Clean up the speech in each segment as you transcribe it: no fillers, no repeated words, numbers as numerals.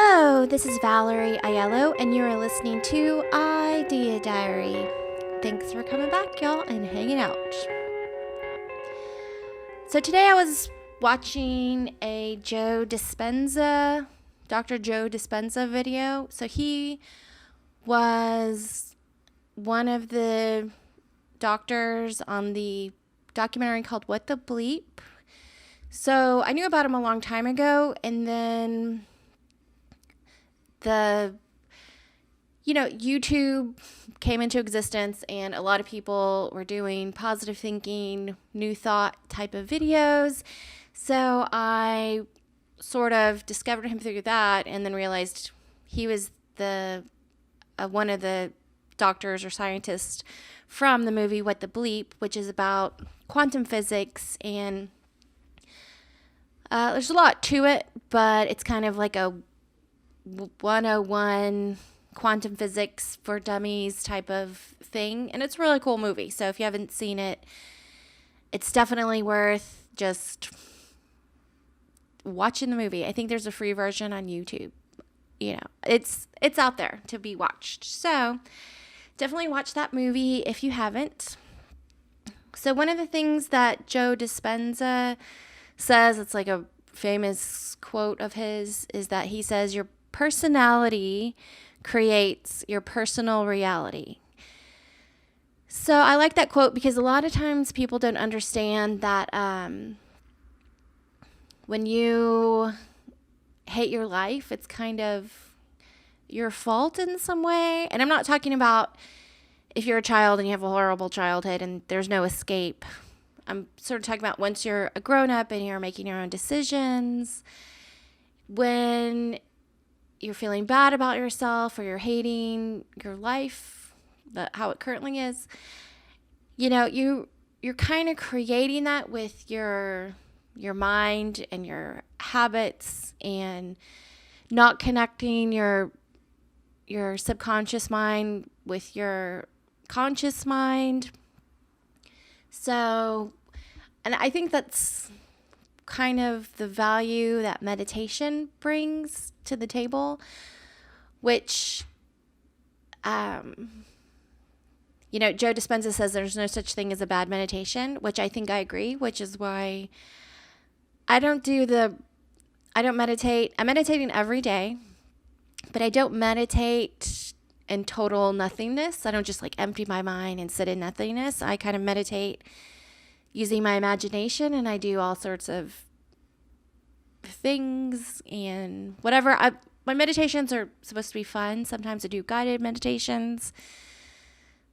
Hello, this is Valerie Aiello, and you are listening to Idea Diary. Thanks for coming back, y'all, and hanging out. So today I was watching a Dr. Joe Dispenza video. So he was one of the doctors on the documentary called What the Bleep. So I knew about him a long time ago, and then YouTube came into existence, and a lot of people were doing positive thinking, new thought type of videos. So I sort of discovered him through that, and then realized he was one of the doctors or scientists from the movie What the Bleep, which is about quantum physics, and there's a lot to it, but it's kind of like a 101 quantum physics for dummies type of thing, and it's a really cool movie. So if you haven't seen it, it's definitely worth just watching the movie. I think there's a free version on YouTube. It's out there to be watched. So definitely watch that movie if you haven't. So one of the things that Joe Dispenza says, it's like a famous quote of his, is that he says your personality creates your personal reality. So I like that quote because a lot of times people don't understand that when you hate your life, it's kind of your fault in some way. And I'm not talking about if you're a child and you have a horrible childhood and there's no escape. I'm sort of talking about once you're a grown-up and you're making your own decisions, when you're feeling bad about yourself or you're hating your life, how it currently is, you're kind of creating that with your mind and your habits, and not connecting your subconscious mind with your conscious mind. So, and I think that's kind of the value that meditation brings to the table, which, Joe Dispenza says there's no such thing as a bad meditation, which I think I agree, which is why I don't meditate. I'm meditating every day, but I don't meditate in total nothingness. I don't just empty my mind and sit in nothingness. I kind of meditate using my imagination, and I do all sorts of things and whatever. My meditations are supposed to be fun. Sometimes I do guided meditations.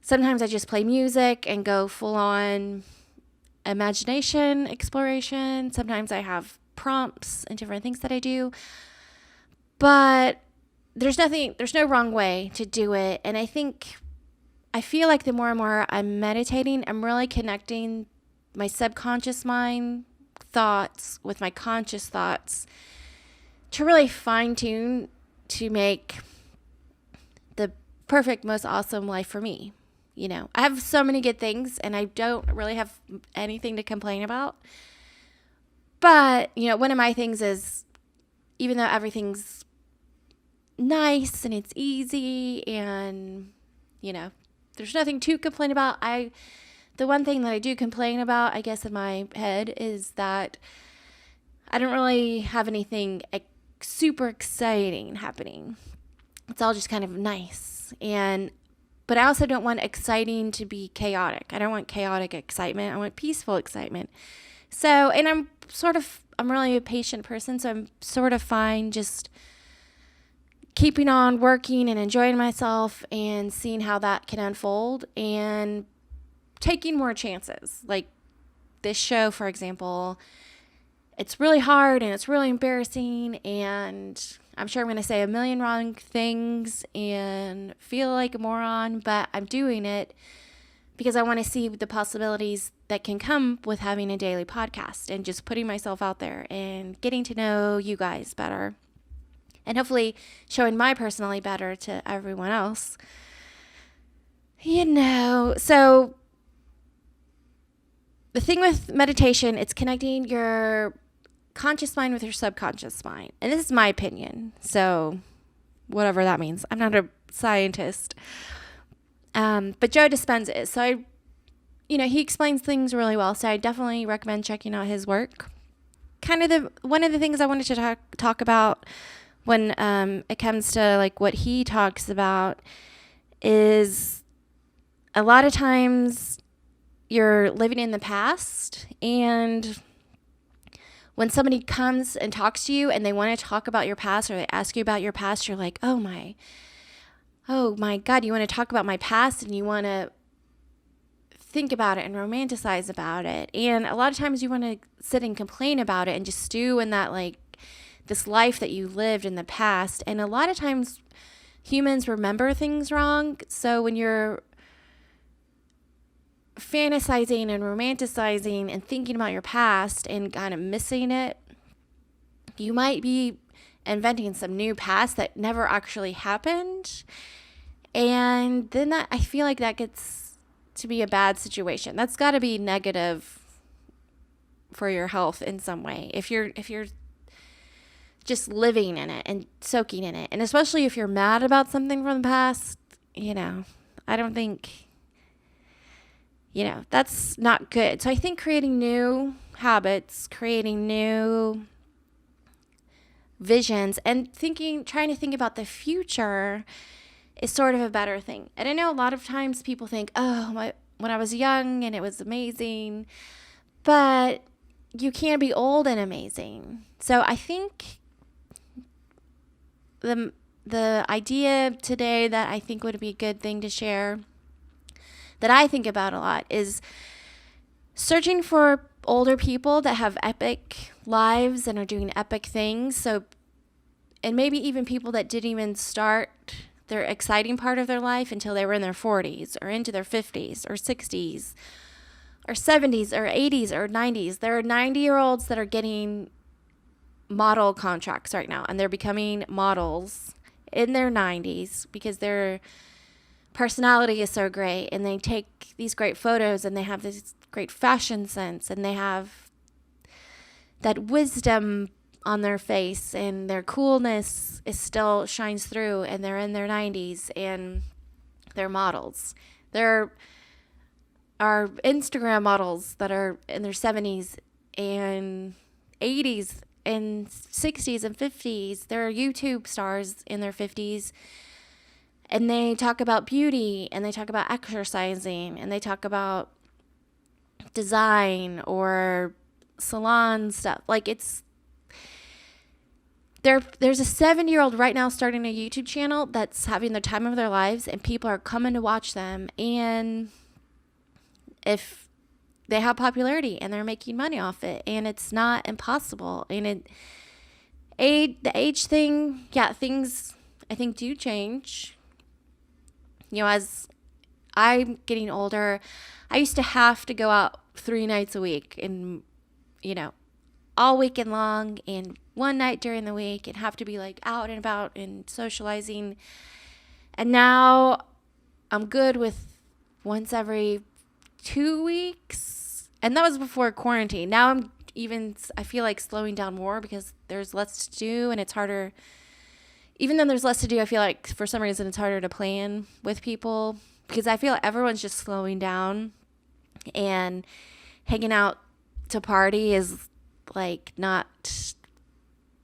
Sometimes I just play music and go full on imagination exploration. Sometimes I have prompts and different things that I do. But there's no wrong way to do it. And I feel like the more and more I'm meditating, I'm really connecting my subconscious mind thoughts with my conscious thoughts to really fine tune to make the perfect, most awesome life for me. I have so many good things, and I don't really have anything to complain about. But, one of my things is, even though everything's nice and it's easy and, there's nothing to complain about, the one thing that I do complain about, I guess, in my head is that I don't really have anything super exciting happening. It's all just kind of nice. But I also don't want exciting to be chaotic. I don't want chaotic excitement. I want peaceful excitement. So, and I'm really a patient person, so I'm sort of fine just keeping on working and enjoying myself and seeing how that can unfold and taking more chances. Like this show, for example, it's really hard and it's really embarrassing, and I'm sure I'm going to say a million wrong things and feel like a moron, but I'm doing it because I want to see the possibilities that can come with having a daily podcast and just putting myself out there and getting to know you guys better, and hopefully showing my personality better to everyone else. So the thing with meditation, it's connecting your conscious mind with your subconscious mind. And this is my opinion, so whatever that means. I'm not a scientist. But Joe Dispenza is. So he explains things really well. So I definitely recommend checking out his work. Kind of one of the things I wanted to talk about when it comes to like what he talks about is a lot of times you're living in the past, and when somebody comes and talks to you and they want to talk about your past or they ask you about your past, you're like, oh my God, you want to talk about my past and you want to think about it and romanticize about it. And a lot of times you want to sit and complain about it and just stew in that, like, this life that you lived in the past. And a lot of times humans remember things wrong. So when you're fantasizing and romanticizing and thinking about your past and kind of missing it, you might be inventing some new past that never actually happened. And then I feel like that gets to be a bad situation. That's got to be negative for your health in some way. If you're just living in it and soaking in it, and especially if you're mad about something from the past, I don't think, that's not good. So I think creating new habits, creating new visions, and trying to think about the future is sort of a better thing. And I know a lot of times people think, when I was young and it was amazing, but you can't be old and amazing. So I think the idea today that I think would be a good thing to share, that I think about a lot, is searching for older people that have epic lives and are doing epic things. So, and maybe even people that didn't even start their exciting part of their life until they were in their 40s or into their 50s or 60s or 70s or 80s or 90s. There are 90-year-olds that are getting model contracts right now, and they're becoming models in their 90s because their personality is so great, and they take these great photos, and they have this great fashion sense, and they have that wisdom on their face, and their coolness still shines through, and they're in their 90s, and they're models. There are Instagram models that are in their 70s and 80s and 60s and 50s. There are YouTube stars in their 50s, and they talk about beauty, and they talk about exercising, and they talk about design or salon stuff. Like, there's a 70-year-old right now starting a YouTube channel that's having the time of their lives, and people are coming to watch them. And if they have popularity and they're making money off it, and it's not impossible. And the age thing, things I think do change. As I'm getting older, I used to have to go out 3 nights a week, and all weekend long, and one night during the week, and have to be like out and about and socializing. And now I'm good with once every 2 weeks. And that was before quarantine. Now I feel like slowing down more because there's less to do, and it's harder. Even though there's less to do, I feel like for some reason it's harder to plan with people, because I feel like everyone's just slowing down, and hanging out to party is like not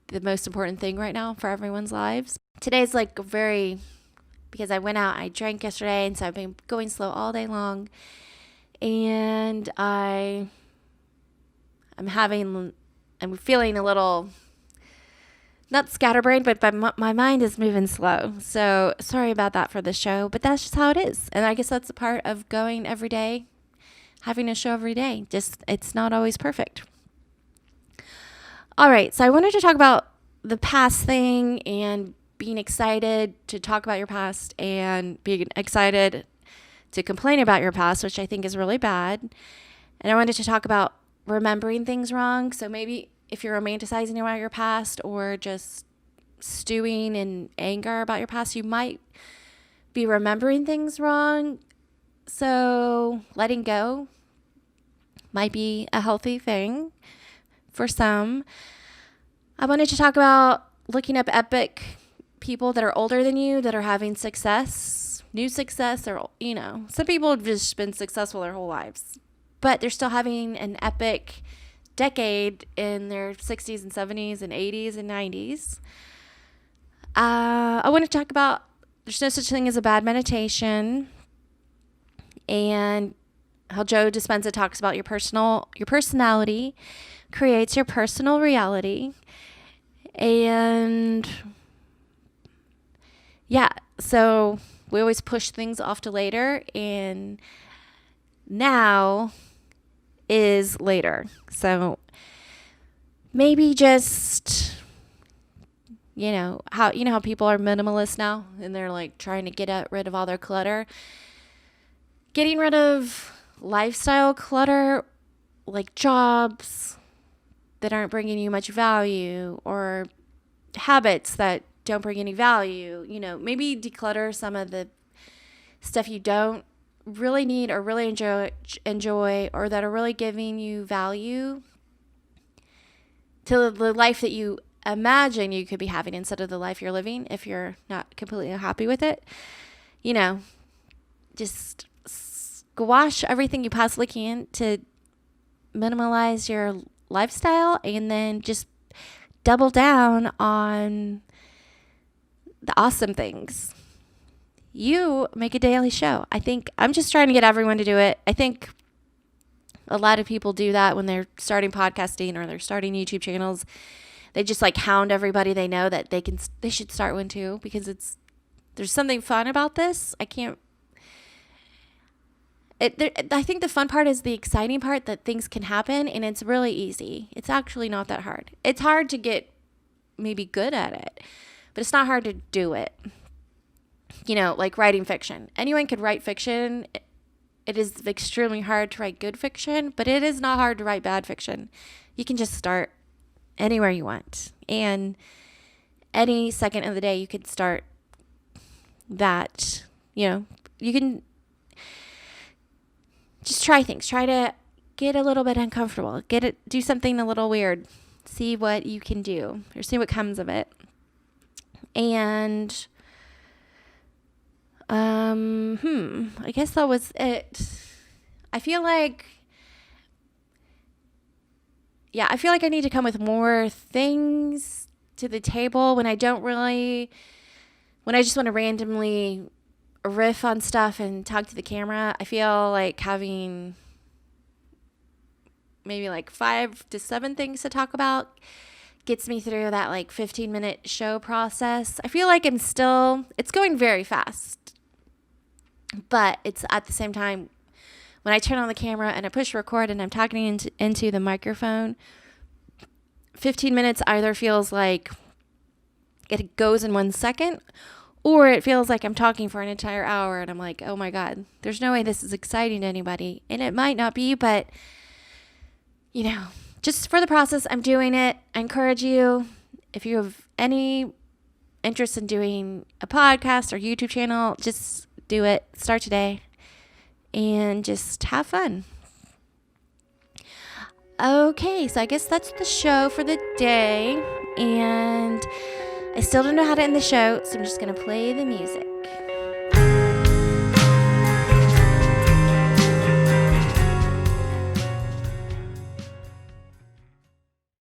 the most important thing right now for everyone's lives. Today's like because I went out, I drank yesterday, and so I've been going slow all day long, and I'm feeling a little, not scatterbrained, but my mind is moving slow. So sorry about that for the show, but that's just how it is. And I guess that's a part of going every day, having a show every day. Just, it's not always perfect. All right, so I wanted to talk about the past thing, and being excited to talk about your past, and being excited to complain about your past, which I think is really bad. And I wanted to talk about remembering things wrong. So maybe if you're romanticizing about your past, or just stewing in anger about your past, you might be remembering things wrong. So letting go might be a healthy thing for some. I wanted to talk about looking up epic people that are older than you that are having success, new success, or, some people have just been successful their whole lives, but they're still having an epic decade in their 60s and 70s and 80s and 90s. I want to talk about there's no such thing as a bad meditation, and how Joe Dispenza talks about your personality creates your personal reality. And yeah, so we always push things off to later, and now is later. So maybe just, how people are minimalist now, and they're like trying to get rid of all their clutter. Getting rid of lifestyle clutter, like jobs that aren't bringing you much value, or habits that don't bring any value. Maybe declutter some of the stuff you don't really need or really enjoy, or that are really giving you value to the life that you imagine you could be having instead of the life you're living, if you're not completely happy with it. Just squash everything you possibly can to minimalize your lifestyle, and then just double down on the awesome things. You make a daily show. I think I'm just trying to get everyone to do it. I think a lot of people do that when they're starting podcasting or they're starting YouTube channels. They just like hound everybody they know that they should start one too, because there's something fun about this. I think the fun part is the exciting part, that things can happen, and it's really easy. It's actually not that hard. It's hard to get maybe good at it, but it's not hard to do it. Like writing fiction. Anyone could write fiction. It is extremely hard to write good fiction, but it is not hard to write bad fiction. You can just start anywhere you want. And any second of the day, you could start that. You can just try things. Try to get a little bit uncomfortable. Do something a little weird. See what you can do, or see what comes of it. And I guess that was it. I feel like I need to come with more things to the table when I just want to randomly riff on stuff and talk to the camera. I feel like having maybe like 5 to 7 things to talk about gets me through that like 15-minute show process. I feel like it's going very fast, but it's at the same time, when I turn on the camera and I push record and I'm talking into the microphone, 15 minutes either feels like it goes in 1 second, or it feels like I'm talking for an entire hour, and I'm like, oh my God, there's no way this is exciting to anybody. And it might not be, but just for the process, I'm doing it. I encourage you, if you have any interest in doing a podcast or YouTube channel, just do it. Start today and just have fun. Okay, so I guess that's the show for the day, and I still don't know how to end the show, so I'm just going to play the music.